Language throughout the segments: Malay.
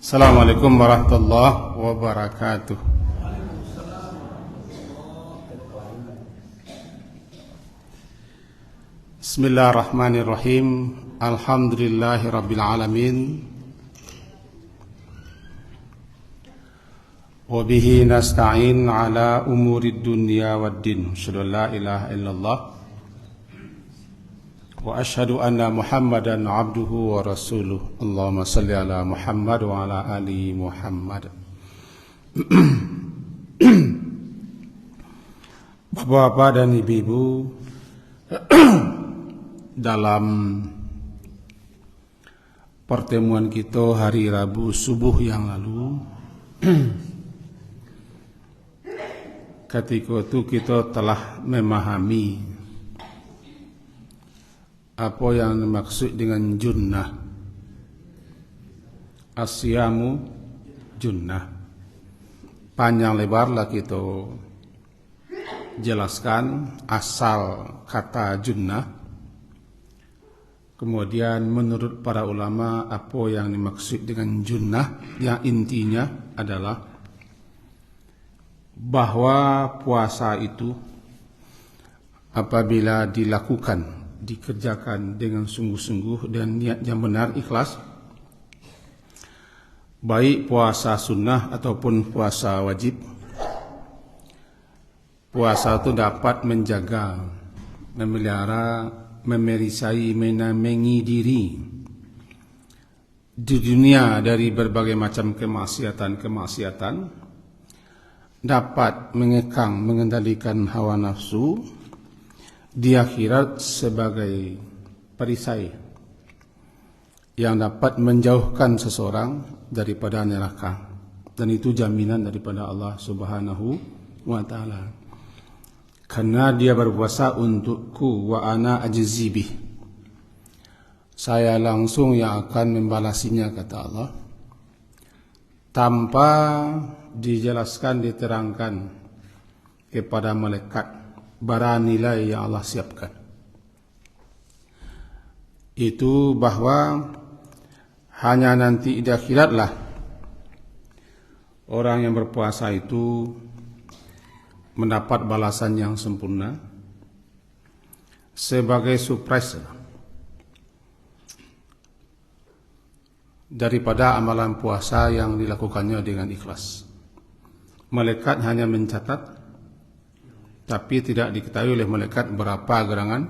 Assalamualaikum warahmatullahi wabarakatuh. Bismillahirrahmanirrahim. Alhamdulillahirabbil alamin. Wa bihi nasta'in ala umurid dunya waddin. Asyhadu an la ilaha illallah wa asyhadu anna Muhammadan abduhu wa rasuluh. Allahumma salli ala Muhammad wa ala ali Muhammad. Bapak-bapak dan ibu-ibu, dalam pertemuan kita hari Rabu subuh yang lalu, ketika itu kita telah memahami apa yang dimaksud dengan junnah. Asyamu junnah. Panjang lebarlah kita jelaskan asal kata junnah. Kemudian menurut para ulama apa yang dimaksud dengan junnah, yang intinya adalah bahwa puasa itu apabila dilakukan, dikerjakan dengan sungguh-sungguh dan niat yang benar, ikhlas, baik puasa sunnah ataupun puasa wajib, puasa itu dapat menjaga, memelihara, memerisai, menamengi diri di dunia dari berbagai macam kemaksiatan, dapat mengekang, mengendalikan hawa nafsu, di akhirat sebagai perisai yang dapat menjauhkan seseorang daripada neraka, dan itu jaminan daripada Allah Subhanahu wa taala. Karena dia berpuasa untukku, wa ana ajzi bih, saya langsung yang akan membalasinya, kata Allah, tanpa dijelaskan, diterangkan kepada malaikat barang nilai yang Allah siapkan. Itu bahwa hanya nanti di akhiratlah orang yang berpuasa itu mendapat balasan yang sempurna sebagai surprise daripada amalan puasa yang dilakukannya dengan ikhlas. Malaikat hanya mencatat, tapi tidak diketahui oleh malaikat berapa gerangan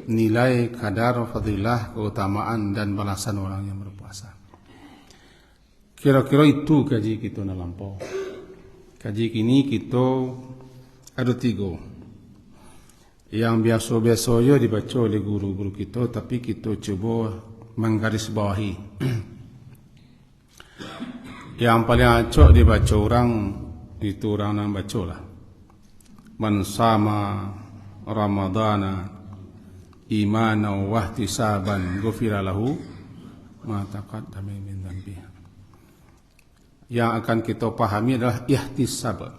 nilai, kadar, fadilah, keutamaan dan balasan orang yang berpuasa. Kira-kira itu kaji kita nalampau. Kaji kini kita ada 3 yang biasa-biasa dibaca oleh guru-guru kita, tapi kita coba menggarisbawahi. Yang paling acok dibaca orang itu orang yang baca lah. Man sama Ramadana imanan wa ihtisaban ghufira lahu ma taqaddama min dhanbihi. Yang akan kita pahami adalah ihtisaban.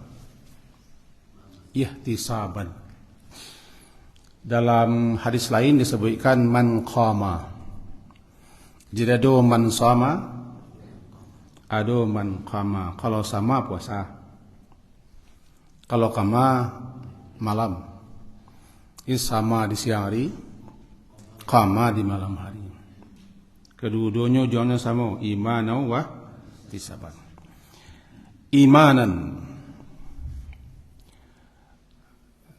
Dalam hadis lain disebutkan man qama. Jadi ada man sama, ada man qama. Kalau sama puasa, kalau qama malam. Ini sama di siang hari, qama di malam hari. Kedua-duanya jangan sama, imanan wa ihtisaban. Imanan,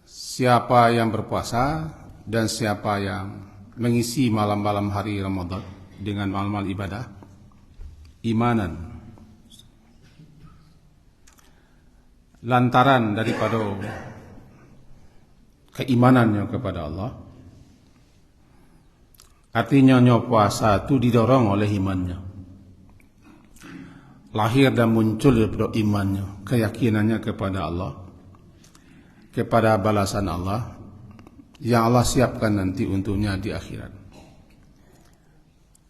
siapa yang berpuasa dan siapa yang mengisi malam-malam hari Ramadan dengan malam-malam ibadah, imanan, lantaran daripada keimanannya kepada Allah. Artinya puasa itu didorong oleh imannya, lahir dan muncul daripada imannya, keyakinannya kepada Allah, kepada balasan Allah yang Allah siapkan nanti untuknya di akhirat.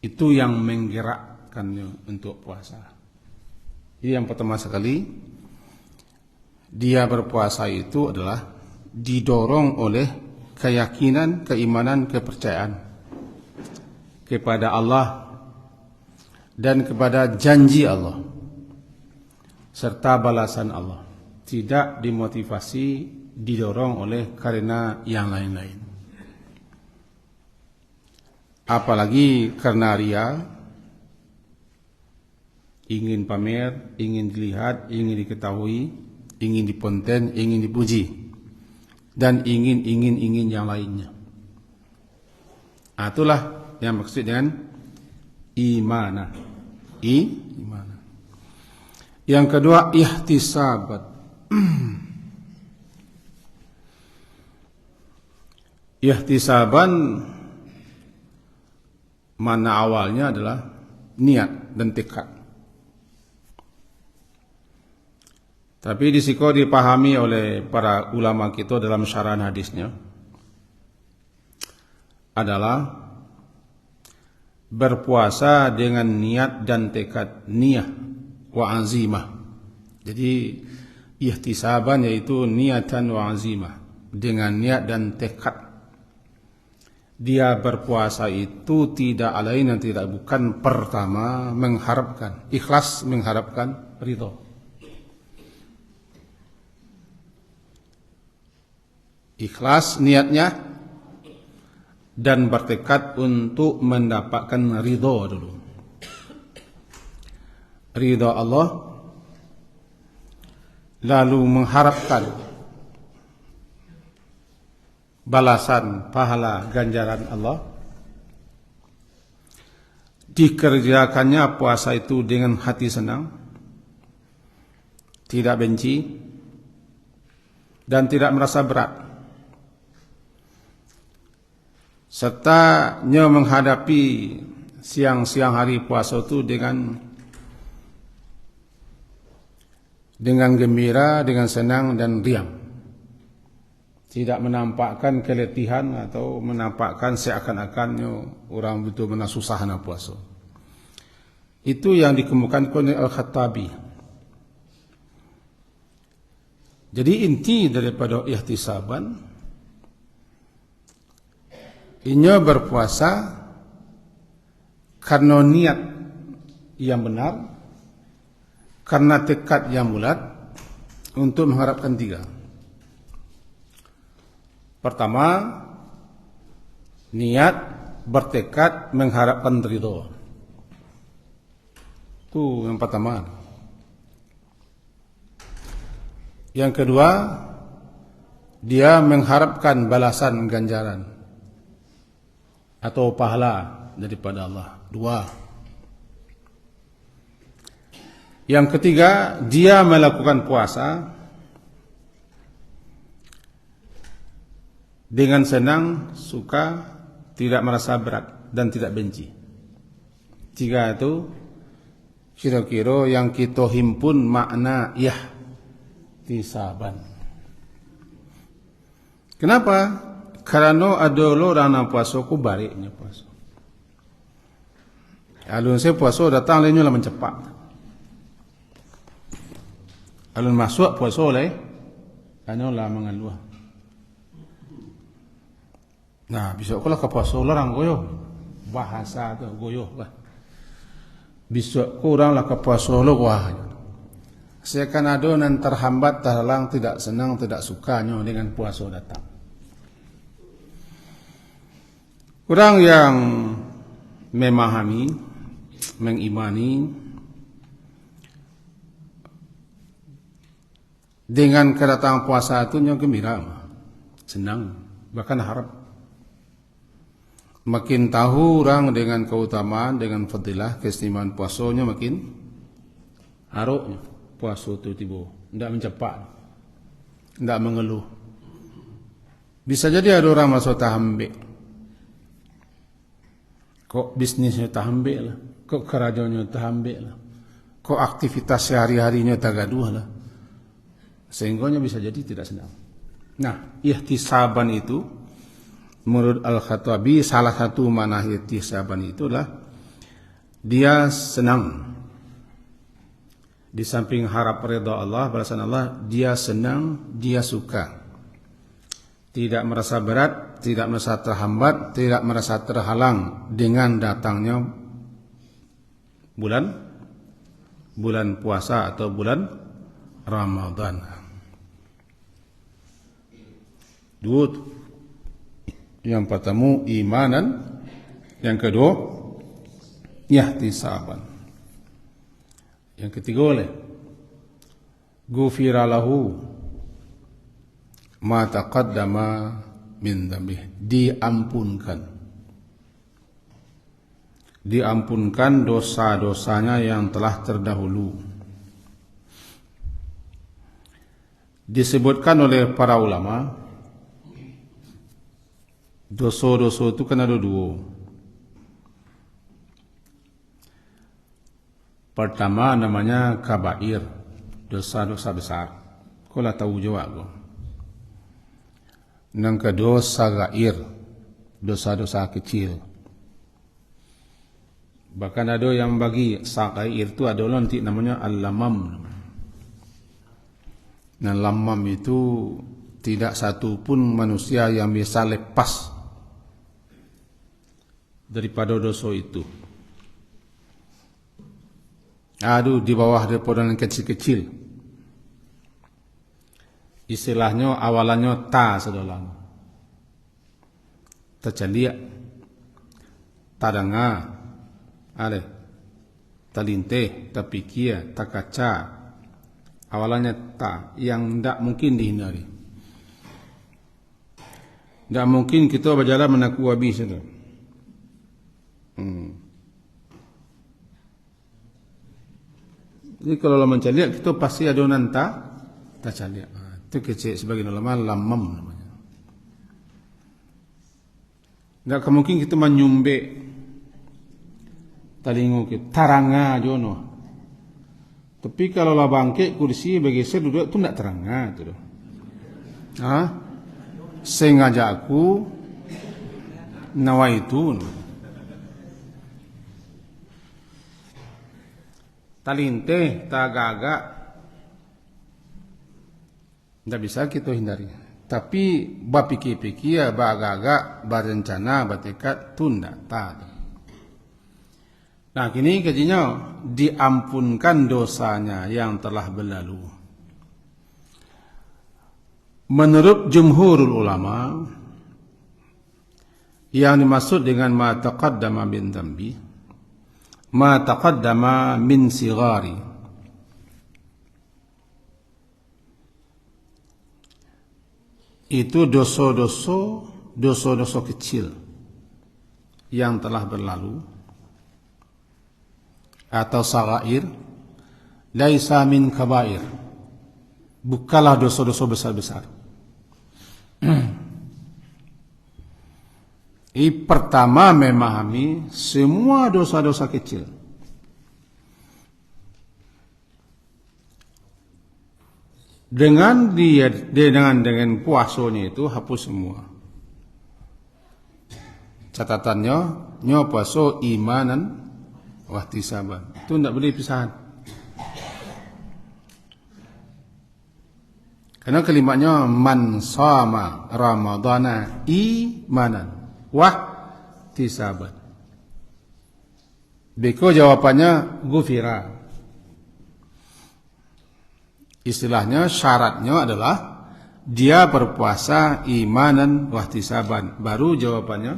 Itu yang menggerakkannya untuk puasa. Jadi yang pertama sekali, dia berpuasa itu adalah didorong oleh keyakinan, keimanan, kepercayaan kepada Allah dan kepada janji Allah serta balasan Allah, tidak dimotivasi, didorong oleh karena yang lain-lain. Apalagi karena ria, ingin pamer, ingin dilihat, ingin diketahui, ingin diponten, ingin dipuji, dan ingin yang lainnya. Itulah yang maksud dengan imanah. Imanah. Yang kedua, ihtisabat. Ihtisaban mana awalnya adalah niat dan tekad. Tapi disiko dipahami oleh para ulama kita dalam syarahan hadisnya adalah berpuasa dengan niat dan tekad, niyah wa azimah. Jadi ihtisaban yaitu niatan wa azimah, dengan niat dan tekad. Dia berpuasa itu tidak lain dan tidak bukan, pertama mengharapkan, ikhlas mengharapkan ridho. Ikhlas niatnya dan bertekad untuk mendapatkan ridho dulu. Ridho Allah, lalu mengharapkan balasan, pahala, ganjaran Allah. Dikerjakannya puasa itu dengan hati senang, tidak benci, dan tidak merasa berat. Sertanya menghadapi siang-siang hari puasa itu dengan gembira, dengan senang dan riang. Tidak menampakkan keletihan atau menampakkan seakan-akannya orang betul benar susah nak puasa. Itu yang dikemukakan oleh Al-Khattabi. Jadi inti daripada ihtisaban, inya berpuasa karena niat yang benar, karena tekad yang bulat untuk mengharapkan tiga. Pertama, niat bertekad mengharapkan ridho. Itu yang pertama. Yang kedua, dia mengharapkan balasan ganjaran atau pahala daripada Allah. Dua. Yang ketiga, dia melakukan puasa dengan senang, suka, tidak merasa berat dan tidak benci. Tiga itu kira-kira yang kita himpun makna ihtisaban. Kenapa? Karena ada orang yang puasa ku baliknya puasa. Alun saya puasa datang lainnya lah mencepat. Alun masuk puasa lah, anu lah mengaluh. Nah, besok kalau ke puasa orang goyoh, bahasa tu goyoh lah. Besok kurang lah ke puasa lo wah. Saya kan ada yang terhambat, terhalang, tidak senang, tidak sukanya dengan puasa datang. Orang yang memahami, mengimani dengan kedatangan puasa itu yang gembira, senang, bahkan harap. Makin tahu orang dengan keutamaan, dengan fadilah, keistimewaan puasanya makin haruknya puasa itu tiba, tidak mencepat, tidak mengeluh. Bisa jadi ada orang masuk tahambik. Kok bisnisnya tak ambil lah, kok kerajaannya tak ambil lah, kok aktivitas sehari-harinya tak gaduh lah, sehingganya bisa jadi tidak senang. Nah, ihtisaban itu menurut Al-Khattabi, salah satu makna ihtisaban itulah dia senang. Di samping harap ridha Allah, balasan Allah, dia senang, dia suka. Tidak merasa berat, tidak merasa terhambat, tidak merasa terhalang dengan datangnya bulan puasa atau bulan Ramadan. Dua tu. Yang pertama imanan, yang kedua ihtisaban. Yang ketiga oleh ghufira lahu ma taqaddama min dzambih, diampunkan dosa-dosanya yang telah terdahulu. Disebutkan oleh para ulama, dosa-dosa itu kan ada dua. Pertama namanya kabair, dosa-dosa besar. Kau lah tahu jawab kau. Yang kedua sagair, dosa-dosa kecil. Bahkan ada yang bagi sagair itu ada nanti namanya al-lamam. Dan lamam itu tidak satu pun manusia yang bisa lepas daripada dosa itu. Aduh, di bawah daripada yang kecil-kecil. Istilahnya awalannya ta saudara. Terceliak, tadanga, talinteh, tapikia, takaca. Awalannya ta yang tidak mungkin dihindari. Tidak mungkin kita berjalan menaku habis saudara. Jadi kalau mencaliak kita pasti ada nanta tercaliak. Itu kecil sebagai ulama lamam namanya. Tidak mungkin kita menyumbek talingu kita taranga jono. Tapi kalau lah bangkit kursi bagi saya duduk tu tidak teranga tu. Sengaja aku nawaitu. Talinteh, tagaga, tidak bisa kita hindari. Tapi bapikir-pikir, bagaga, berencana, bertekad, tunda, tak. Nah, kini kajinya diampunkan dosanya yang telah berlalu. Menurut jumhurul ulama, yang dimaksud dengan ma taqaddama min dzambi, ma taqaddama min sigari, itu dosa-dosa kecil yang telah berlalu, atau sagair, laisa min kabair, bukanlah dosa-dosa besar-besar. Pertama memahami semua dosa-dosa kecil. Dengan puasanya itu hapus semua. Catatannya, nyo puasa imanan wahtisaban. Itu tidak boleh pisahan. Karena kalimatnya man shama ramadana imanan wahtisaban. Beko jawabannya gufira. Istilahnya syaratnya adalah dia berpuasa imanan wahtisaban. Baru jawabannya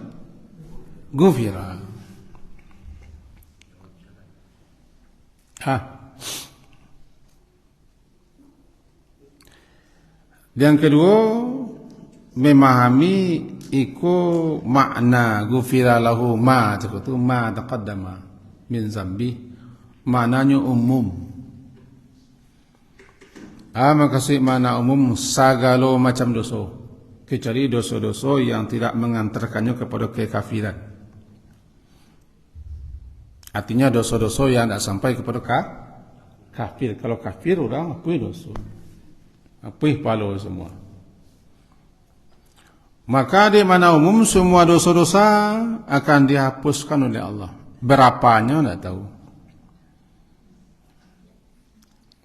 gufira. Yang kedua, memahami iku makna ghufira lahu ma itu ma taqaddama min zambi, maknanya umum. Maksud makna umum sagala macam dosa, kecuali dosa-dosa yang tidak mengantarkannya kepada kekafiran. Artinya dosa-dosa yang tidak sampai kepada kafir. Kalau kafir orang apa dosa? Apa pahala semua? Maka di mana umum semua dosa-dosa akan dihapuskan oleh Allah. Berapanya tidak tahu.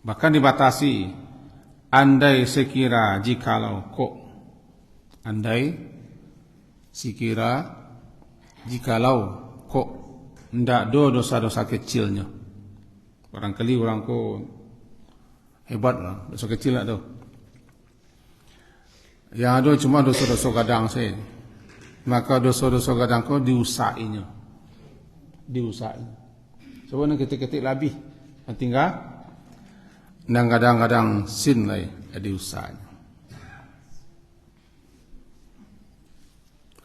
Bahkan dibatasi. Andai sekira jikalau kok. Andai sekira jikalau kok. Tidak ada dosa-dosa kecilnya. Barangkali orang ko hebat lah, dosa kecil lah tu. Yang ada cuma dosa-dosa kadang saja. Maka dosa-dosa kadang ko diusainya. Sebab nak ketik-ketik lebih. Tinggal dan kadang-kadang sin lagi diusainya.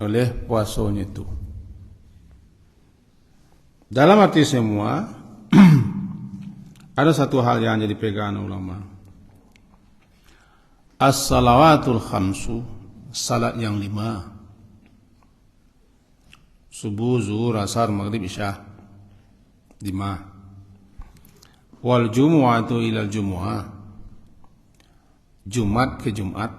Oleh puasanya itu. Dalam arti semua ada satu hal yang jadi pegangan ulama. As-salawatul khamsu, salat yang 5. Subuh, zuhur, asar, maghrib, isya. 5. Wal jumu'atu ila jumu'ah. Jumat ke Jumat.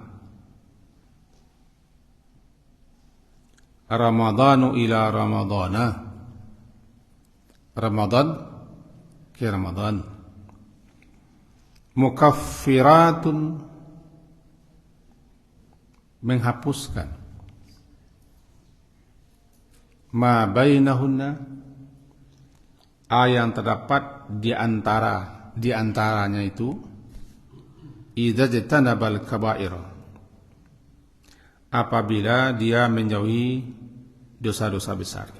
Ramadanu ila Ramadana. Ramadan ke Ramadan. Mukaffiratun, menghapuskan, ma bainahunna, yang terdapat di antaranya itu, idza jatanabal kaba'ir, apabila dia menjauhi dosa-dosa besar.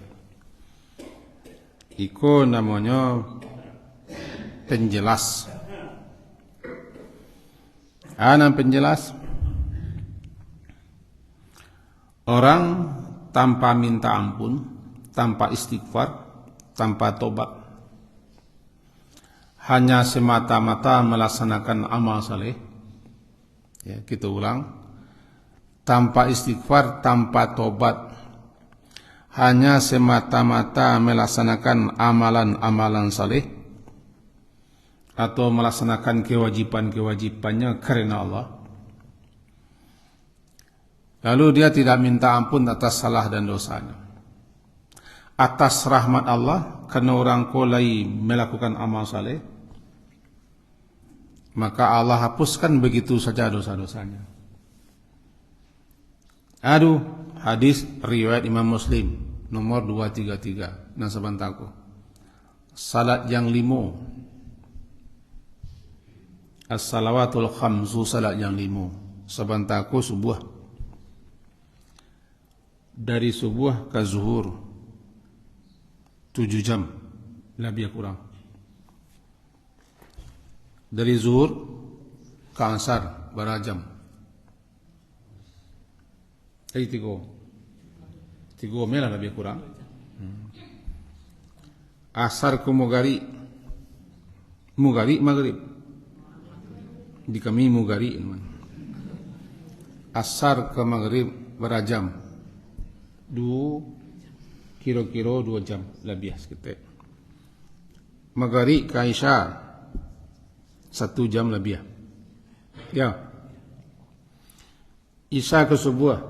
Itu namanya penjelas. Penjelas. Orang tanpa minta ampun, tanpa istighfar, tanpa tobat, hanya semata-mata melaksanakan amal saleh. Ya, kita ulang. Tanpa istighfar, tanpa tobat, hanya semata-mata melaksanakan amalan-amalan saleh, atau melaksanakan kewajiban-kewajibannya karena Allah. Lalu dia tidak minta ampun atas salah dan dosanya. Atas rahmat Allah, karena orang kolai melakukan amal saleh, maka Allah hapuskan begitu saja dosa-dosanya. Hadis riwayat Imam Muslim nomor 233 dan sebentarku. Salat yang 5. As-salawatul khamsu, salat yang 5. Sebentarku subuh. Dari subuh ke zuhur 7 jam lebih kurang. Dari zuhur ke asar berapa jam? Tiga melah lebih kurang. Asar ke Mugari maghrib. Di kami Mugari. Asar ke maghrib berapa jam? Kira-kira 2 jam lebih sekitar. Maghrib ke Isya 1 jam lebih. Ya. Isya ke subuh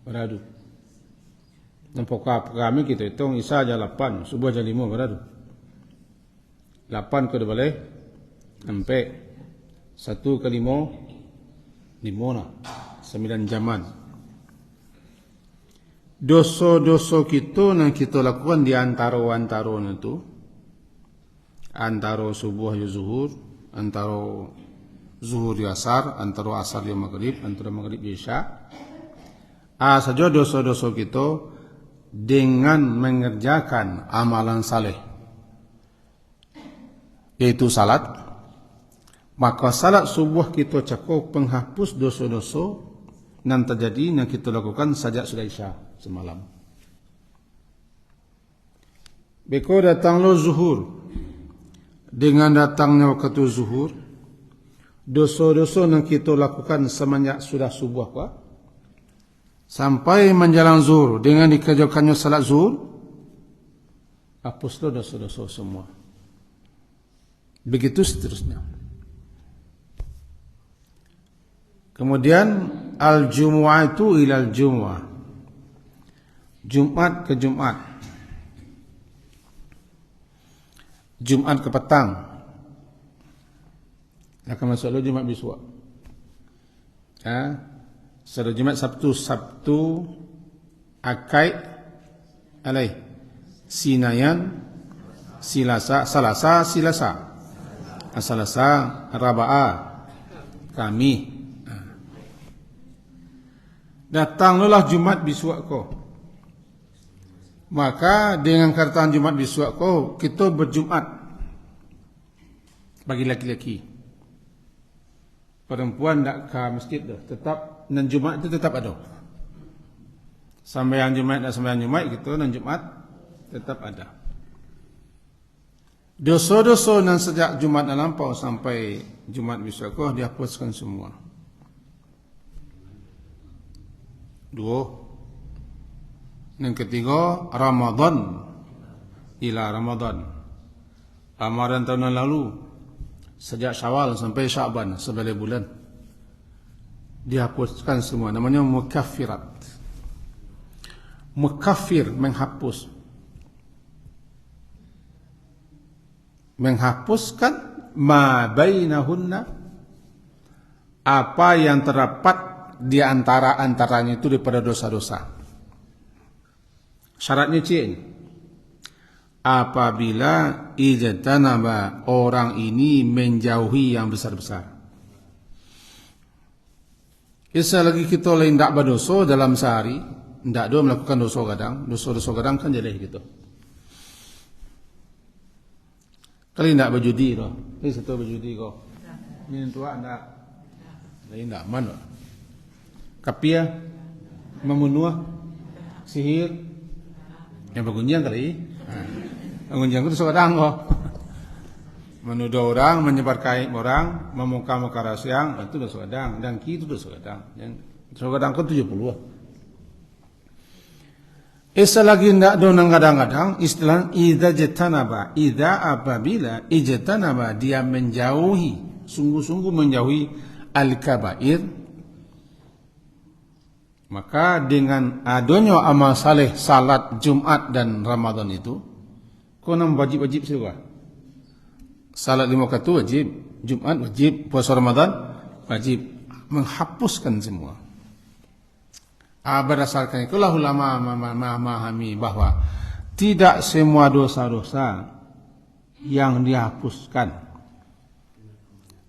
beradu. Nampak kami kita hitung Isya aja 8, subuh aja 5 beradu. 8 ke boleh sampai 1 ke 5 lah 9 jaman. Dosa-dosa kita yang kita lakukan di antara itu, antara subuh ya zuhur, antara zuhur ya asar, antara asar ya maghrib, antara maghrib ya isya. Saja dosa-dosa kita dengan mengerjakan amalan saleh, yaitu salat, maka salat subuh kita cakup penghapus dosa-dosa yang terjadi yang kita lakukan sejak sudah isya semalam. Beko datanglah zuhur. Dengan datangnya waktu zuhur, dosa-dosa yang kita lakukan semenjak sudah subuh sampai menjelang zuhur, dengan dikerjakannya salat zuhur, hapuslah dosa-dosa semua. Begitu seterusnya. Kemudian al-jumu'atu ila al-jumu'ah, Jumat ke Jumat, Jumat ke petang, akan masuk lo Jumat besok. Setelah Jumat Sabtu Akaid alai Sinayan Salasa, Raba'a, kami. Datanglah Jumat bisuak ko. Maka dengan katakan Jumat bisuak ko, kita berjumat bagi laki-laki. Perempuan tak ke masjid dah, tetap nan Jumat itu tetap ada. Sambayan Jumat dan sambayan Jumat kita nan Jumat tetap ada. Dosa-dosa nan sejak Jumat dan lampau sampai Jumat bisuak ko dihapuskan semua. 2. Yang ketiga, Ramadan ila Ramadan. Ramadan tahun lalu sejak Syawal sampai Syaban 9 bulan dihapuskan semua, namanya mukaffirat. Mukaffir, menghapuskan ma bainahunna, apa yang terdapat di antaranya itu daripada dosa-dosa. Syaratnya cik, apabila ijtanaba, orang ini menjauhi yang besar-besar. Kisah lagi kita lain tak berdosa dalam sehari, tak ada melakukan dosa kadang. Dosa-dosa kadang kan jadi gitu. Kali tak berjudi tu, ini satu berjudi kau. Ini tua tak, lain tak mana. Kapia, memenuah, sihir, yang bergunjang kali. Bergunjang itu dosa kadang kau. Menuduh orang, menyebar kain orang, memuka-muka rahasia, itu dosa kadang. Dan itu dosa kadang. Dosa kadang kan 70. Esa lagi tidak ada kadang-kadang istilah idza jatanaba, idza apabila ijtanaba, dia menjauhi, sungguh-sungguh menjauhi al-kabair, maka dengan adanya amal saleh salat Jumat dan Ramadan itu, kau nam wajib-wajib semua. Salat 5 waktu wajib, Jumat wajib, puasa Ramadan wajib, menghapuskan semua. Berdasarkan itulah ulama memahami bahwa tidak semua dosa-dosa yang dihapuskan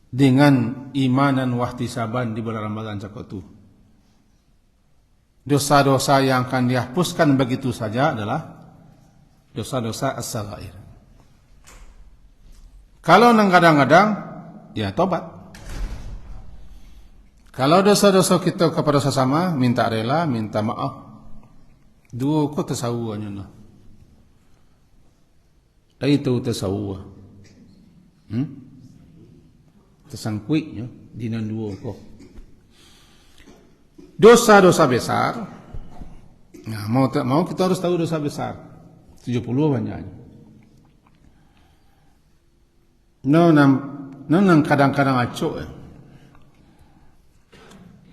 dengan iman dan wahtisaban di bulan Ramadan cakup. Dosa-dosa yang akan dihapuskan begitu saja adalah dosa-dosa as-saghair. Kalau kadang-kadang ya tobat. Kalau dosa-dosa kita kepada sesama, minta rela, minta maaf. 2 ko tasawuannya nah. Itu tasawuah. Tersangkuitnya dinan 2 ko. Dosa-dosa besar. Nah, mau tak mau kita harus tahu dosa besar. 70 banyaknya. Nang kadang-kadang acok.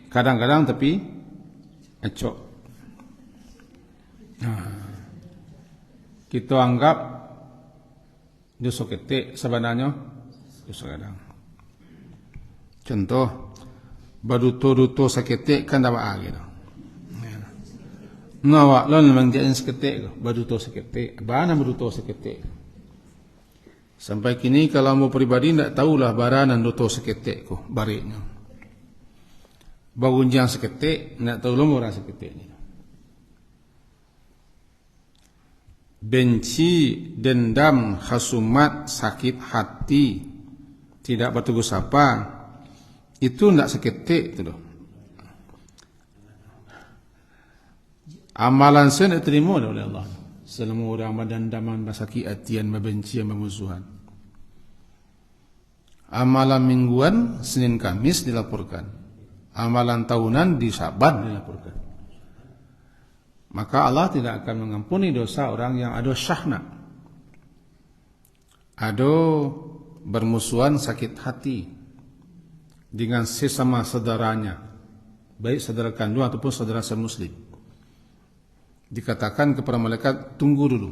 Kadang-kadang tapi acok. Kita anggap dosa ketik sebenarnya dosa kadang. Contoh, baduto-duto saketik kan dapat gitu. Nawak lon memang jadi saketik, baduto saketik. Bana baduto saketik. Sampai kini kalau mau pribadi tidak tahulah baranan duto saketik ko bariknya. Bagunjang seketik, nak tahu lama orang seketik ni. Benci, dendam, khasumat, sakit hati, tidak bertegur sapa, itu tidak seketik tu doh. Amalan saya diterima oleh Allah. Selama orang berdendaman, bersakit hatian, membenci, memusuhan. Amalan mingguan, Senin Kamis dilaporkan. Amalan tahunan di Syaban dilaporkan. Maka Allah tidak akan mengampuni dosa orang yang ada syahna, ada bermusuhan, sakit hati dengan sesama saudaranya, baik saudara kandung ataupun saudara semuslim. Dikatakan kepada malaikat, tunggu dulu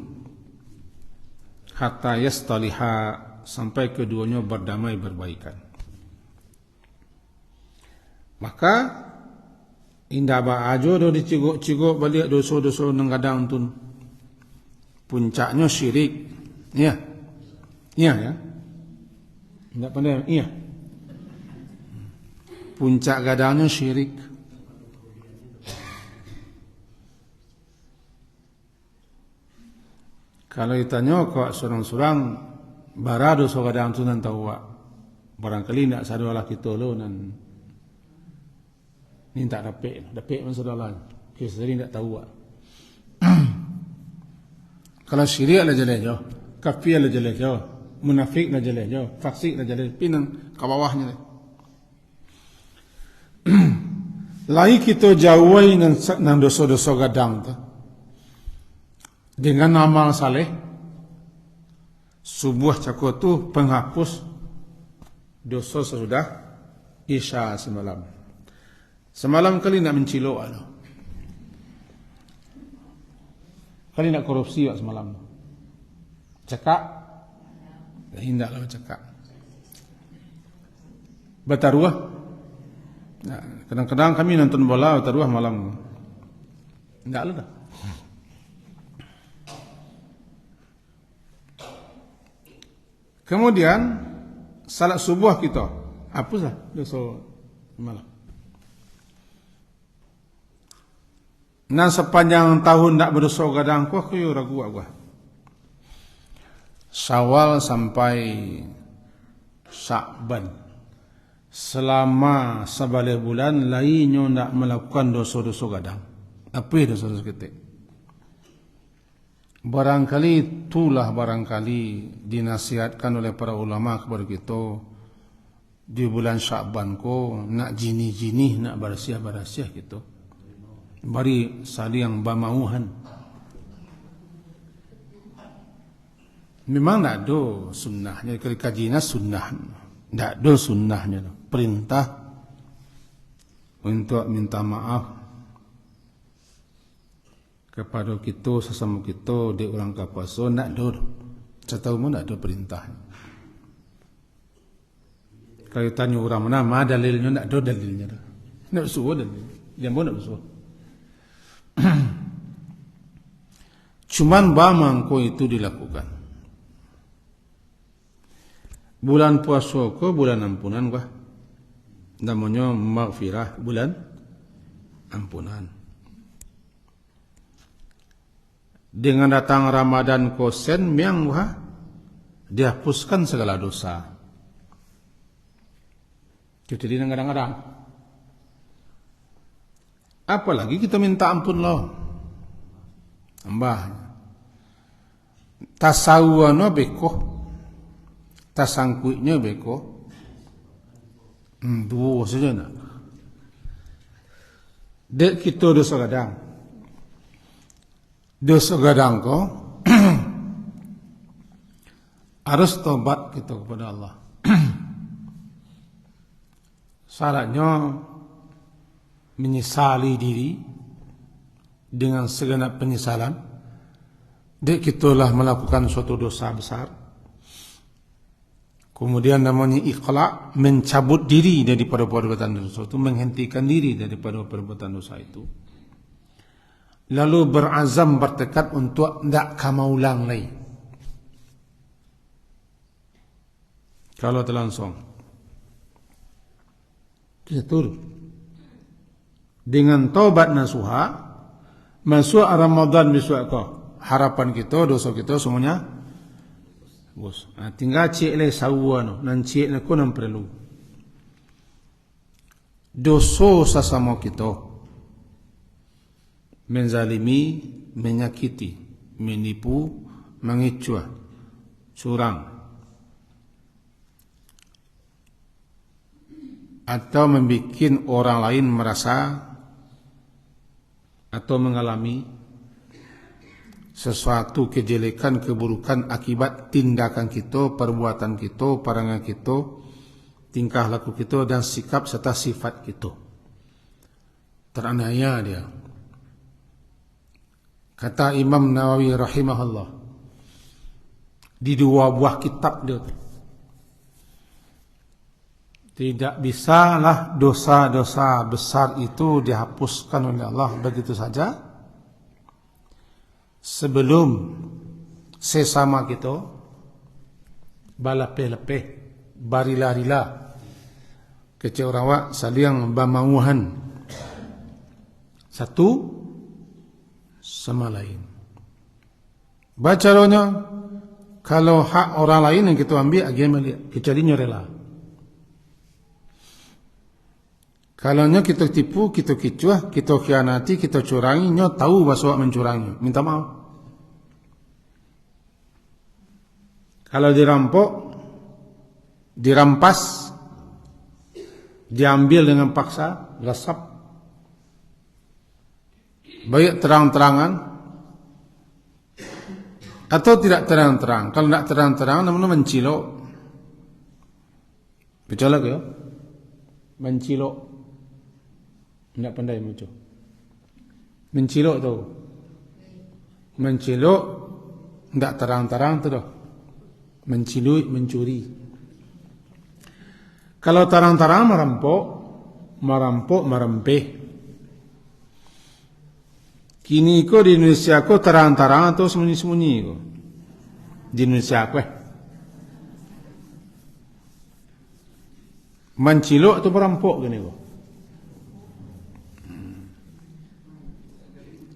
hatta yastaliha, sampai keduanya berdamai berbaikan. Maka indah baajo do dicigok-cigok balik dosa-dosa nang kadang tun. Puncaknya syirik. Ya. Iya ya. Tidak pandai. Iya. Puncak gadangnya syirik. Kalau ditanya kok surang-surang barado so gadang tu nan tahu barangkali nak sadulah kita lo nan ni tak dapet man sadulah kita sendiri tak tahu. Kalau syirik lah jelek kafir lah jelek munafik lah jelek fasik lah jelek pinang ke bawahnya. Lai kita jauhi nan dosa-dosa gadang tu dengan amal saleh, subuh cakap tu penghapus dosa sesudah Isya semalam. Semalam kali nak mencilok kali nak korupsi semalam. Cakap hindaklah cakap. Bataruah. Nah, kadang-kadang kami nonton bola bataruah malam. Hindaklah dah. Kemudian salat subuh kita hapuslah dosa malam. Nan sepanjang tahun nak berdosa gadang aku ragu aku. Syawal sampai Sya'ban. Selama 11 bulan lainnya nak melakukan dosa-dosa gadang. Apa dosa-dosa kita? Barangkali itulah dinasihatkan oleh para ulama kepada kita di bulan Sya'ban ko nak jinih-jinih nak barasiah-barasiah gitu. Bari saling bamauhan. Memang tak ada sunnahnya kalau kajian sunnah. Tak ada sunnahnya perintah untuk minta maaf kepada kita sesama kita di orang kapuasa nak ada. Saya tahu mana ada perintah. Kalau tanya orang mana dalilnya nak ada dalilnya. Nak suruh dalil. Yang pun nak suruh. Cuman bamangko itu dilakukan. Bulan puasa ko bulan ampunan ko. Namanya maghfirah, bulan ampunan. Dengan datang Ramadan kosen miang wah dihapuskan segala dosa. Kita di kadang-kadang. Apalagi kita minta ampun loh. Tambah. Tasawuana beko. Tasangkuitnya beko. Dua saja nak. Dek kita dosa kadang. Dosa gadang ko harus tobat kita kepada Allah. Syaratnya menyesali diri dengan segenap penyesalan. Dek kitalah melakukan suatu dosa besar. Kemudian namanya iqla, mencabut diri daripada perbuatan dosa itu, menghentikan diri daripada perbuatan dosa itu. Lalu berazam bertekad untuk tidak kamu ulang lagi. Kalau terlangsung betul dengan taubat nasuha masuk Ramadan besok ko harapan kita dosa kita semuanya bos. Tinggal cek le sawan nan cek le ko nan perlu dosa sesama kita. Menzalimi, menyakiti, menipu, mengecuah, curang, atau membuat orang lain merasa atau mengalami sesuatu kejelekan, keburukan akibat tindakan kita, perbuatan kita, perangai kita, tingkah laku kita dan sikap serta sifat kita. Teraniaya dia. Kata Imam Nawawi rahimahullah di dua buah kitab dia, tidak bisalah dosa-dosa besar itu dihapuskan oleh Allah begitu saja sebelum sesama kita balapeh-lepeh, barila-rila, kecil rawak saling bamauhan satu sama lain. Bacaranya kalau hak orang lain yang kita ambil agama kecuali rela. Kalau kita tipu, kita kicuah, kita khianati, kita curangi, nyo tahu bahwa mencurangi, minta maaf. Kalau dirampok, dirampas, diambil dengan paksa, gasap, baik terang-terangan atau tidak terang-terang. Kalau tidak terang-terang, namanya mencilok. Becolak ya? Mencilok. Tidak pandai macam. Mencilok tu. Mencilok, tidak terang-terang tu dah. Menciluk, mencuri. Kalau terang-terang merampok, merempeh. Kini ko di Indonesia ko terang-terang atau sembunyi-sembunyi ko. Di Indonesia ko menciluk atau merampok gini ko.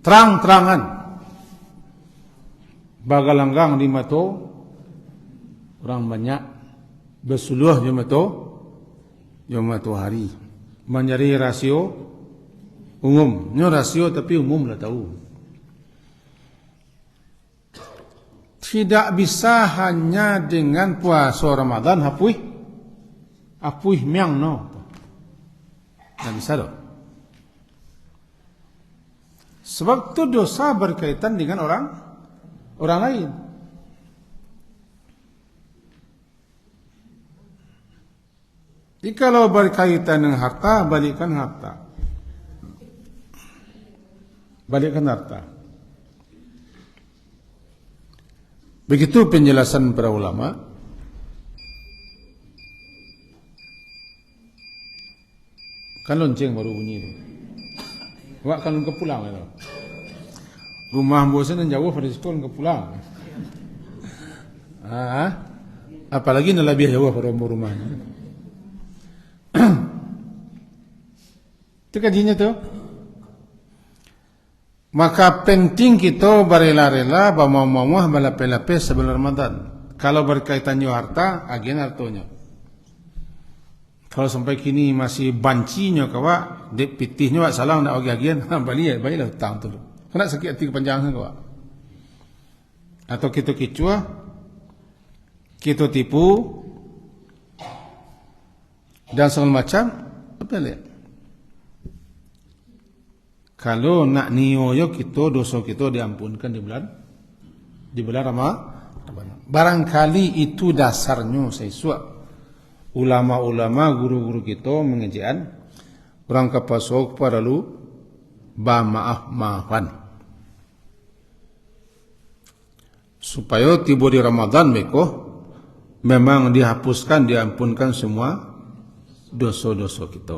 Terang-terangan. Bagalanggang di mato orang banyak bersuluh di mato hari. Mencari rasio umum. Ini rasio tapi umum lah tahu. Tidak bisa hanya dengan puasa Ramadan hapuih miang no. Tidak bisa dong. Sebab itu dosa berkaitan dengan orang lain. Jikalau berkaitan dengan harta, balikkan harta. Balikkan harta. Begitu penjelasan para ulama. Kan lonceng baru bunyi itu. Wak kan ke pulang itu. Rumah bosan dan jauh pada sekolah ke pulang. Apalagi nak lebih jauh pada rumahnya. Itu kajiannya tu. Maka penting kita berela-rela bermauah-mauah balapeh-lapeh sebelum Ramadan. Kalau berkaitan dengan harta, agen hartonya. Kalau sampai kini masih bancinya kawak, dek pitihnya wak salah nak bagi agen, baliklah hutang tu. Kena sakit hati kepanjangan kawak. Atau kita kicua, kita tipu, dan segala macam, apa lihat? Kalau nak niyo kita dosa kita diampunkan di bulan Ramadan. Barangkali itu dasarnya sesuatu ulama-ulama guru-guru kita mengajian orang kapasok perlu maafan supaya tiba di Ramadan meko memang dihapuskan diampunkan semua dosa-dosa kita.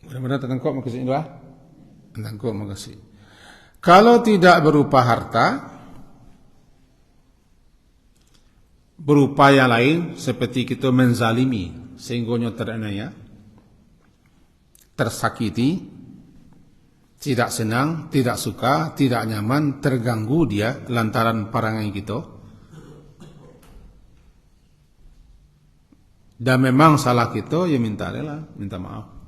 Benar-benar tertangkap makasih doa. Tertangkap makasih. Kalau tidak berupa harta, berupa yang lain seperti kita menzalimi sehingga teraniaya, tersakiti, tidak senang, tidak suka, tidak nyaman, terganggu dia lantaran perangai kita. Dan memang salah kita, ya minta rela, minta maaf.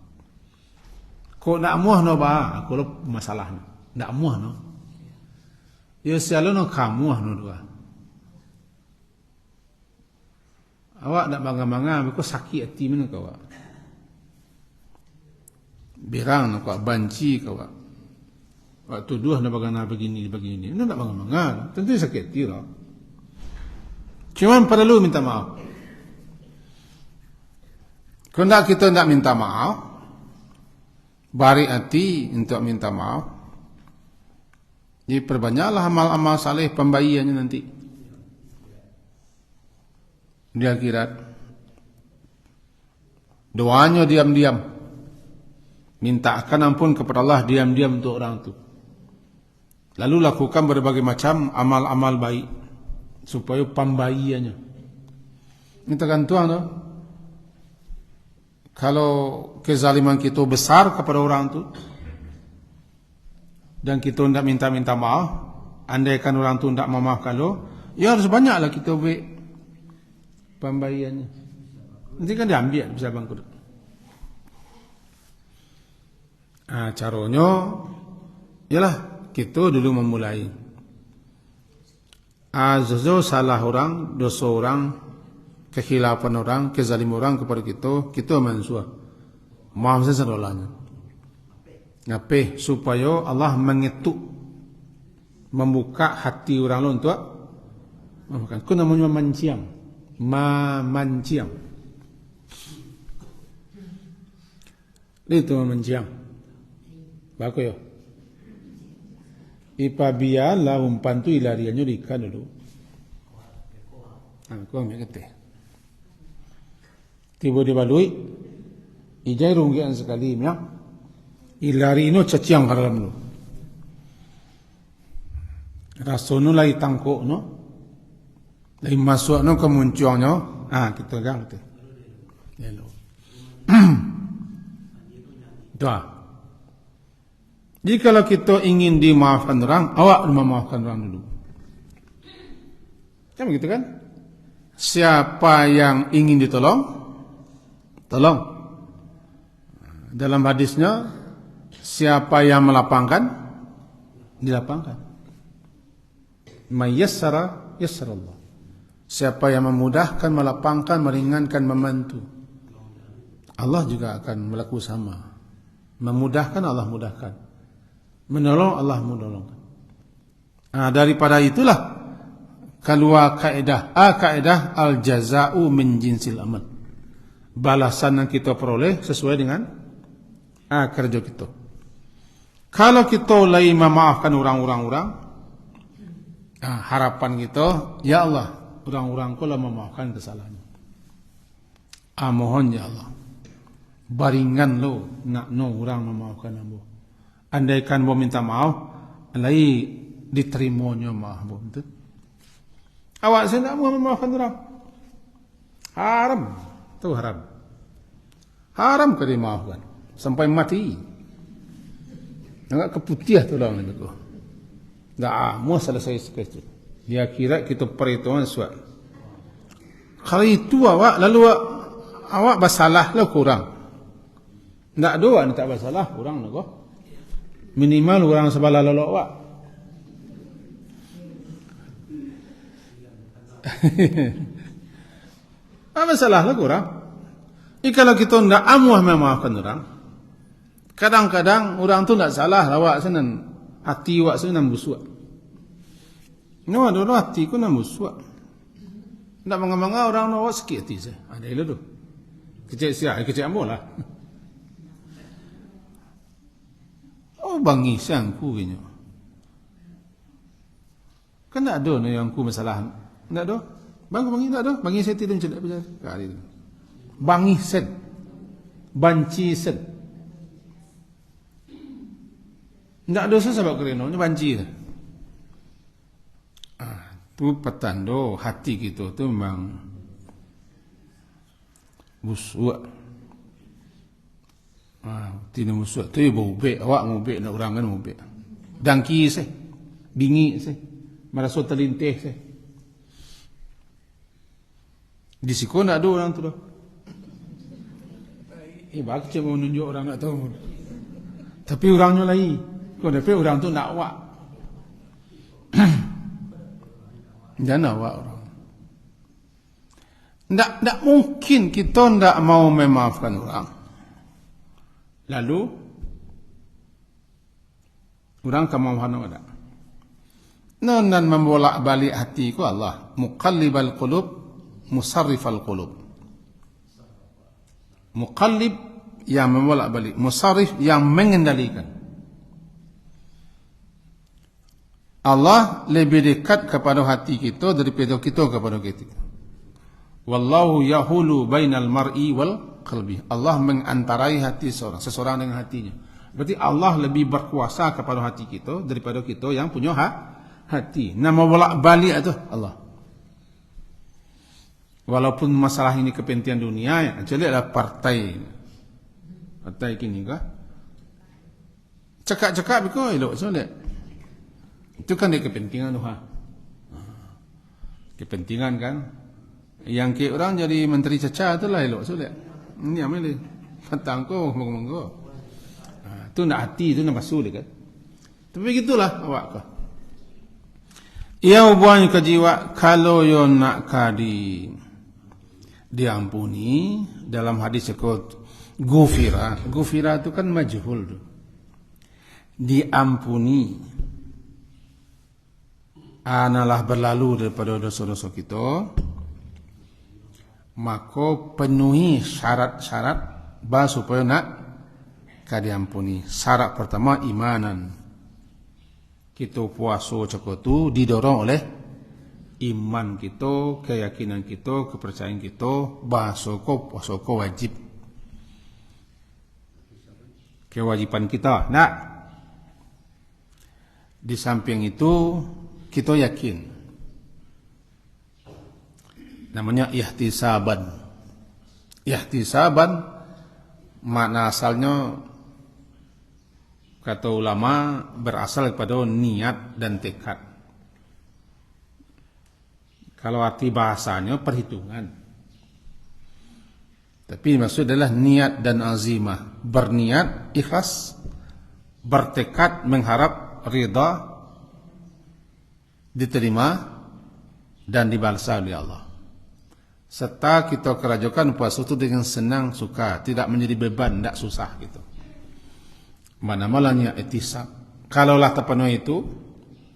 Kok nak muah no ba? Aku lo masalah no. Nak muah no. Ya selalu no kamu no dua. Awak nak bangga-bangga, aku sakit hati mana kau? Birang no kau, banci kau. Waktu dua nak bangga begini. Ini nak bangga-bangga. Tentu sakit hati lah. Cuma perlu minta maaf. Kalau kita nak minta maaf, bari hati untuk minta maaf. Jadi perbanyaklah amal-amal saleh pembayiannya nanti di akhirat. Doanya diam-diam, minta akan ampun kepada Allah diam-diam untuk orang itu. Lalu lakukan berbagai macam amal-amal baik supaya pembaiannya. Ini tergantung tu. Kalau kezaliman kita besar kepada orang tu dan kita tidak minta maaf, andaikan orang tu tidak memaafkan lo, ya harus banyaklah kita buat pembaiannya. Nanti kan diambil bisa bangkut. Caranya ialah kita dulu memulai. Azazo salah orang, dosa orang, kekhilafan orang, kezaliman orang kepada kita mansua. Maaf saja dolanya. Ngape supaya Allah mengetuk, membuka hati orang lain tu. Bukan, itu namanya memanciang. Memanciang. Itu memanciang. Bagus ya. Ipabia lah umpan tu ilariannya ikan dulu. Aku ambil kete. Tiba-tiba lui, ijai runggian sekali ya. Ilari ino caciang karam lu. Rasono lai tangkok no. Lai masuk no kemuncuangnya. Kita gang tu. Hello. Doa. Jikalau kita ingin dimaafkan orang, awak memaafkan orang dulu. Kan begitu kan? Siapa yang ingin ditolong, tolong. Dalam hadisnya, siapa yang melapangkan, dilapangkan. Mayassara, yassarallah. Siapa yang memudahkan, melapangkan, meringankan, membantu, Allah juga akan melakukan sama. Memudahkan, Allah mudahkan. Menolong, Allah menolongkan. Daripada itulah keluar kaedah al-jaza'u min jinsil amal. Balasan yang kita peroleh sesuai dengan kerja kita. Kalau kita lagi memaafkan orang-orang, harapan kita, ya Allah, orang-orang kau lah memaafkan kesalahannya. Mohon ya Allah, baringan lo nak no orang memaafkan ambo. Andaikan mau minta maaf, lagi diterimanya maaf betul. Awak saya tak mau memaafkan orang. Haram, tu haram. Haram ke dimaafkan sampai mati. Agak keputih tu orang itu. Dah, mau selesai sekali. Dia kira kita perhitungan sesuatu. Kalau itu awak lalu awak bersalah lah kurang. Tak doa ni tak bersalah kurang nak. Minimal orang sebelah lalu awak. Apa salah lah kurang? Kalau kita tidak amuah memaafkan orang, kadang-kadang orang tu tidak salah, awak senang hati awak senang busuk. No, ada hati ku nak busuk. Tidak mengapa orang awak sikit hati saya. Ada itu tu. Kecil siapa? Kecil ambo lah. Bangi siangku punya. Kan tak ada yang ku masalah. Tak ada. Bangi tak ada. Bangi saya tidak cedak berjalan. Kali itu. Bangi sen. Banci sen. Tak ada sebab kerana ni banci. Tu petanda hati kita tu memang busuk. Tidak musuh tu bobek awak ngobek nak orang kan ngobek dangki seh bingi seh merasa terlintih seh di siko nak ada orang tu dah bagi cuma menunjuk orang nak tahu tapi orangnya lain kau dapat orang tu nak awak jangan awak orang tak mungkin kita tak mau memaafkan orang. Lalu orang kemauan ada. Nan membolak balik hati ku Allah, muqallibal qulub, musarrifal qulub. Muqallib yang membolak balik, musarrif yang mengendalikan. Allah lebih dekat kepada hati kita daripada kita kepada kita. Wallahu yahulu bainal mar'i wal qalbi. Allah mengantarai hati seseorang dengan hatinya. Berarti Allah lebih berkuasa kepada hati kita daripada kita yang punya hati. Nama bolak-balik itu Allah. Walaupun masalah ini kepentingan dunia, ya, jadi adalah partai kini kah? Cakap-cakap biko elok soalnya. Itu kan dia kepentingan tu kepentingan kan. Yang ke orang jadi menteri caca itulah elok soalnya. Ini apa ni? Kata ko monggo. Itu nak hati, itu nak basuh dia kan. Tapi begitulah awak kah. Ia hubungan ke jiwa kalau yo nak kadi diampuni dalam hadis sekut gufira. Gufira itu kan majhul tu. Diampuni analah berlalu daripada dosa-dosa kita, maka penuhi syarat-syarat bah supaya nak diampuni. Syarat pertama imanan. Kita puasa cakap tu didorong oleh iman kita, keyakinan kita, kepercayaan kita, bahasa puasa wajib. Kewajiban kita. Nak. Di samping itu kita yakin. Namanya ihtisaban. Ihtisaban makna asalnya kata ulama berasal daripada niat dan tekad. Kalau arti bahasanya perhitungan. Tapi maksud adalah niat dan azimah. Berniat, ikhlas, bertekad mengharap ridha diterima dan dibalas oleh Allah. Serta kita kerajakan puasa itu dengan senang, suka, tidak menjadi beban, tidak susah gitu. Mana malahnya ihtisab. Kalaulah terpenuhi itu,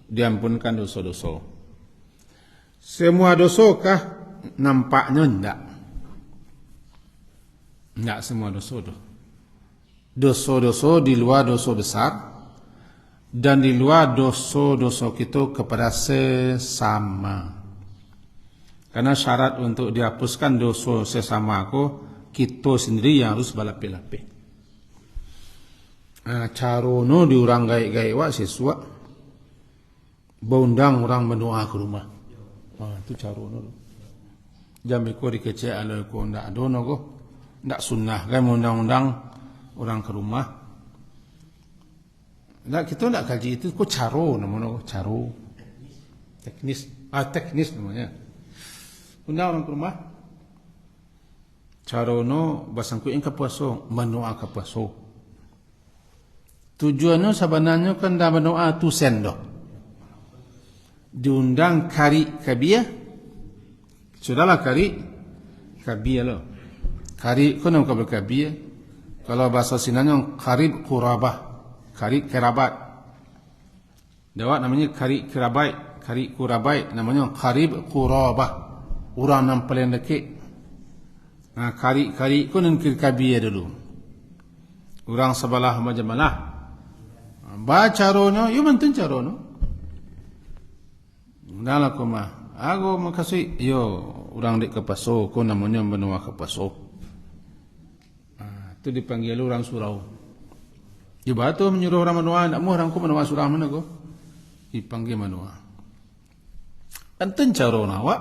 diampunkan dosa-dosa. Semua dosa kah? Nampaknya tidak. Tidak semua dosa. Dosa-dosa di luar dosa besar dan di luar dosa-dosa kita kepada sesama. Karena syarat untuk dihapuskan dosa sesama aku, kita sendiri yang harus berlapis-lapis. Carono diurang gai-gai wak siswa baundang orang mendoa ke rumah. Itu carono. Jam iko dikecek alo ko ndak dono ko. Ndak sunnah kan undang-undang orang ke rumah. Ndak kita ndak kaji itu ko caro namanya ko caro. Teknis namanya. Undang orang ke rumah. Carono basangku ing kapuaso mendoa kapuaso. Tujuannya sebenarnya kan dah berdoa tu sendo. Diundang kari kabia. Sudahlah kari kabia lo. Kari kono kabel kabia. Kalau bahasa Sinanya karib kurabah. Kari kerabat. Dawat namanya kari kerabat, kari kurabai namanya karib kurabah. Orang yang paling dekat. Kari kono kabia dulu. Orang sebelah macam mana? Baca rono, yo mantun carono. Dala ko ma, aku makasih, yo orang dek kepaso, ko namanya benua kepaso. Itu dipanggil orang surau. Yo batu menyuruh orang menua, nak mau orang ko menua surau mana ko? Dipanggil menua. Antun carono awak.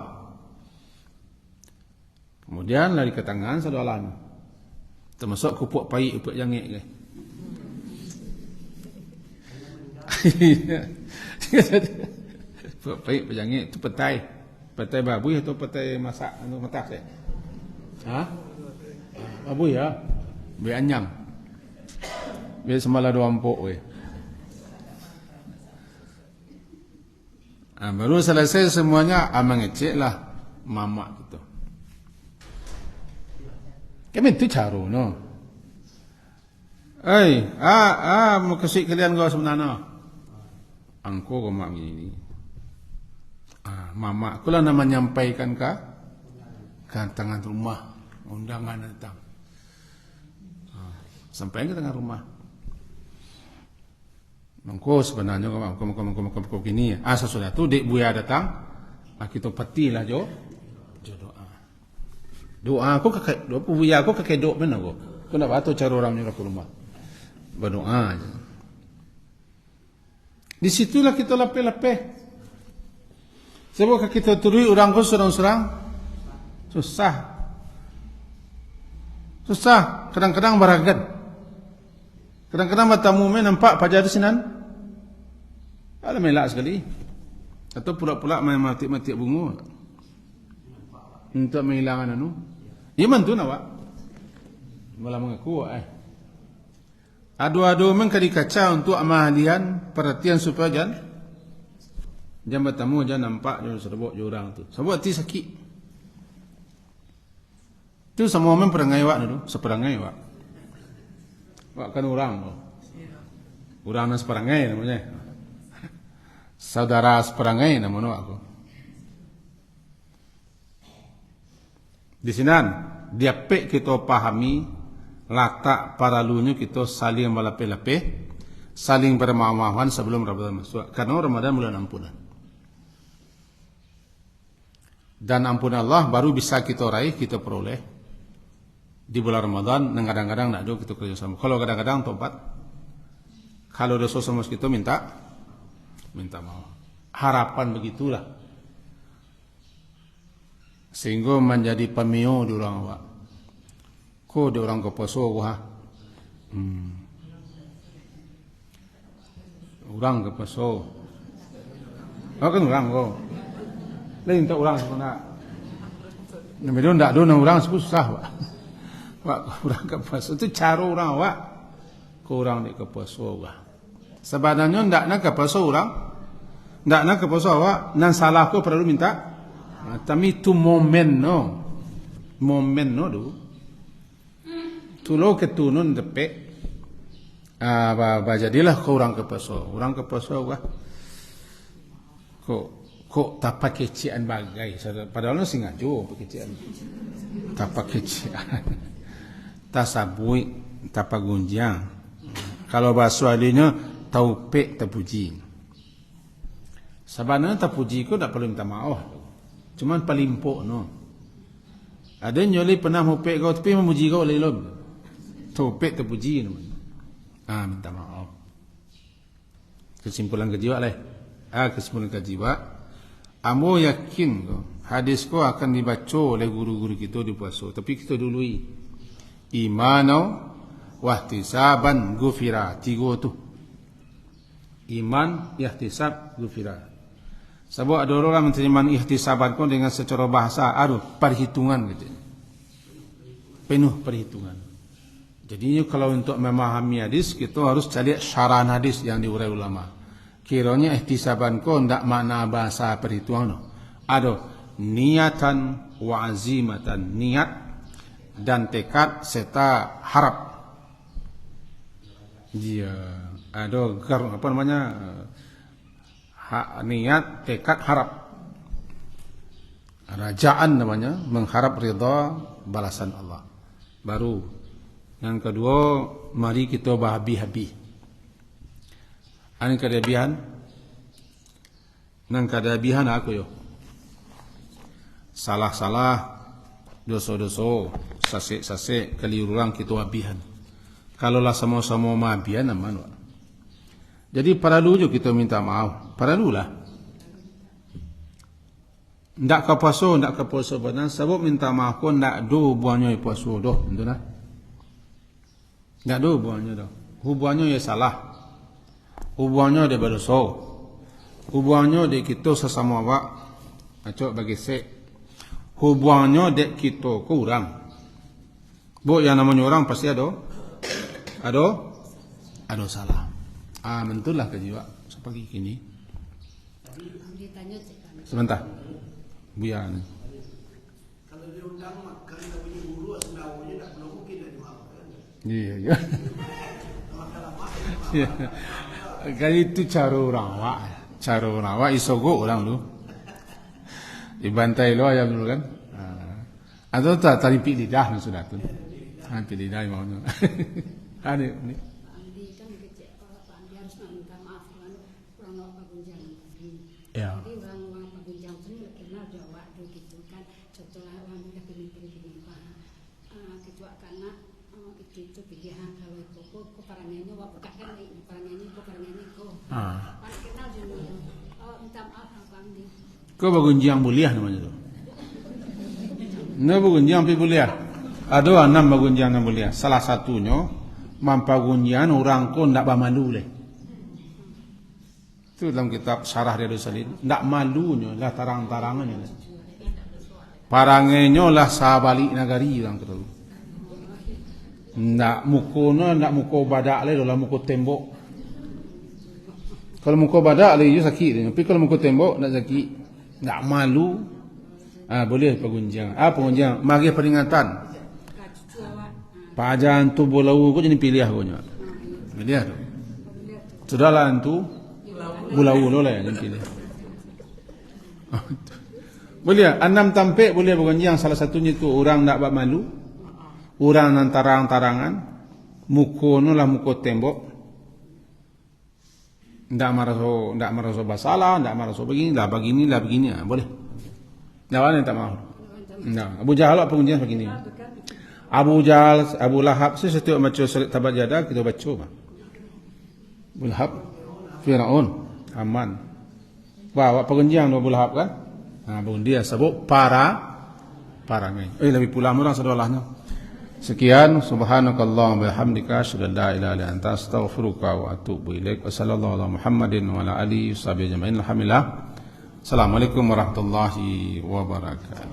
Kemudian lari ke tangan sedolan. Termasuk kupuk pai, upuk jangik ke. Baik pejangit itu petai babuy atau petai masak anu matak saya. Babuy ya. Be anyam. Be semala dua empuk we. Baru selesai semuanya mengeceklah mamak gitu. Kami tu caro no. Mau kasih kalian gua sebenarnya. Angko ko mak ini. Mama aku lah nama nyampaikan ke tangan rumah undangan datang. Sampai ke tengah rumah. Angko sebenarnya kau gini. Sesudah tu dek buaya datang. Kita petilah jo doa. Doa aku kakek doa buaya aku kakek doa mana ko. Kau nak batu cara orang menyuruh ke rumah. berdoa aja. Di situlah kita lepeh-lepeh. Sebab kita turui orang ko serang-serang susah. Susah, kadang-kadang baragan. Kadang-kadang matamu nampak pajak di sinan. Alah melak sekali. Atau pula-pula main mati-mati bunga. Untuk menghilangkan anu. Iman tu nak. Malah mengaku Adu-adu mengkadi kaca untuk amalian perhatian supaya jangan bertemu jangan nampak jangan serbuk jurang tu. Sebab hati sakit. Tu semua orang perangai wak tu, seperangai wak. Wak kan orang tu. Orang nas perangai namanya. Saudara seperangai namanya aku. Di sini dia pek kita pahami latak paralunya kita saling melapeh-lapeh, saling bermaaf-maafan sebelum Ramadan masuk. Karena Ramadan bulan ampunan. Dan ampunan Allah baru bisa kita raih, kita peroleh di bulan Ramadan. Dan kadang-kadang nak do kita kerjasama. Kalau kadang-kadang tobat, kalau dosa sama kita minta maaf. Harapan begitulah. Sehingga menjadi pemio di orang awak. Ko dia orang ke poso ko ha. Orang ke poso. Kan orang ko. Lain tak orang sebenarnya. Namanya ndak do orang susah wak. Wak orang ke poso itu cara orang wak. Ko orang ni ke poso wak. Sebenarnya ndak nak ke poso orang. Ndak nak ke poso wak nan salah ko perlu minta. Tapi tu momen no. Momen no do. Tulo ketunun depek jadilah kau orang ke poso wah kok tapak kecian bagai padahal sing ngajo kecian tapak kecian tasabui tapak gunjang kalau bahasa adanya taupek terpuji sebenarnya terpuji ko tak perlu minta maaf cuman palimpok no ada nyoli pernah mupek kau tapi memuji kau lelom topek terpuji namanya. Minta maaf. Kesimpulan kejiwa lah. Kesimpulan kejiwa. Ambo yakin hadis ko akan dibaca oleh guru-guru kita di puasa. Tapi kita dului. Imanau wahtisaban gufira. 3 tu. Iman, ihtisab, gufira. Sebab ada orang menerima ihtisaban ko dengan secara bahasa. Perhitungan gitu. Penuh perhitungan. Jadi kalau untuk memahami hadis kita harus cari syarahan hadis yang diurai ulama. Kiranya ihtisaban ko ndak makna bahasa perhitungan. Ada niatan wa azimatan, niat dan tekad serta harap. Dia ada apa namanya? Niat, tekad, harap. Rajaan namanya, mengharap ridha balasan Allah. Baru yang kedua, mari kita berhabis-habis. Ini kelebihan. Nang kelebihan aku yo. Salah-salah, dosa-dosa, sasek-sasek, keliruan kita habisan. Kalau lah sama-sama mahabian, aman. Jadi perlu juga kita minta maaf. Perlulah. Ndak ke puasa benar. Sebab minta maaf ko ndak do buahnya puasa doh, betul. Tak ada hubungannya dah. Hubungannya ya salah. Hubungannya dia berdosa. Hubungannya dia kita sesama awak. Acok bagi sek. Hubungannya dia kita kurang. Bu yang namanya orang pasti ada salah. Mentullah kejiwa. Seperti kini. Sebentar. Biar ni. Kalau dia undang makan tak punya guru asnawanya tak perlu mungkin dia dimaafkan. Iya. Kan itu cara orang awak. Cara orang awak isogok orang tu. Dibantai lo ayam dulu kan. Atau tak tarik lidah ni sudah tu. Tarik lidah mau tu. Ada ni. Ya. Jadi orang Pagunjang tu kenal Jawa tu gitu kan. Contohnya orang muda kini gitu karena Itu pilihan kalau ko parangenyo wa bukakan parangenyo ko. Kenal juga. Minta maaf Kang Di. Kau bagunjang buliah namanya tu. Bagunjang pi buliah. Ada 6 bagunjang na buliah. Salah satunya mampagunjang orang ko ndak malu leh. Itu dalam kitab Syarah Riyadhus Shalihin. Ndak malunya lah tarang-tarangannya. Parangenyo lah sabalik nagari orang kata. Ndak muko badak le dalam muko tembok. Kalau muko badak le dia sakit dia. Tapi kalau muko tembok ndak sakit. Ndak malu. Boleh pagunjang. Pagunjang mari peringatan. Pajan tu bolau ko jadi pilih ko nya. Pilih tu. Sudahlah tu bolau lo lah jadi pilih. Boleh 6 tampik boleh pagunjang, salah satunya tu orang ndak bak malu. Orang nan tarang-tarangan, muko no lah muko tembok. Ndak maraso basalah, ndak maraso begini lah begini boleh. Ndak ada tak mau. Ndak. Abu Jahal apa pengunjung begini. Abu Jahal, Abu Lahab setiap baca surat Tabat Yada kita baca bah. Abu Lahab, Firaun, Haman. Wah, pengunjung Abu Lahab kan? Baru dia sebut parangai. Lebih pula orang sedolahnya. Sekian, subhanakallah wa bihamdika asyhadu an la ilaha illa anta astaghfiruka wa atubu ilaik. Wassallallahu ala Muhammadin wa ala alihi washabihi ajma'in. Alhamdulillah. Assalamualaikum warahmatullahi wabarakatuh.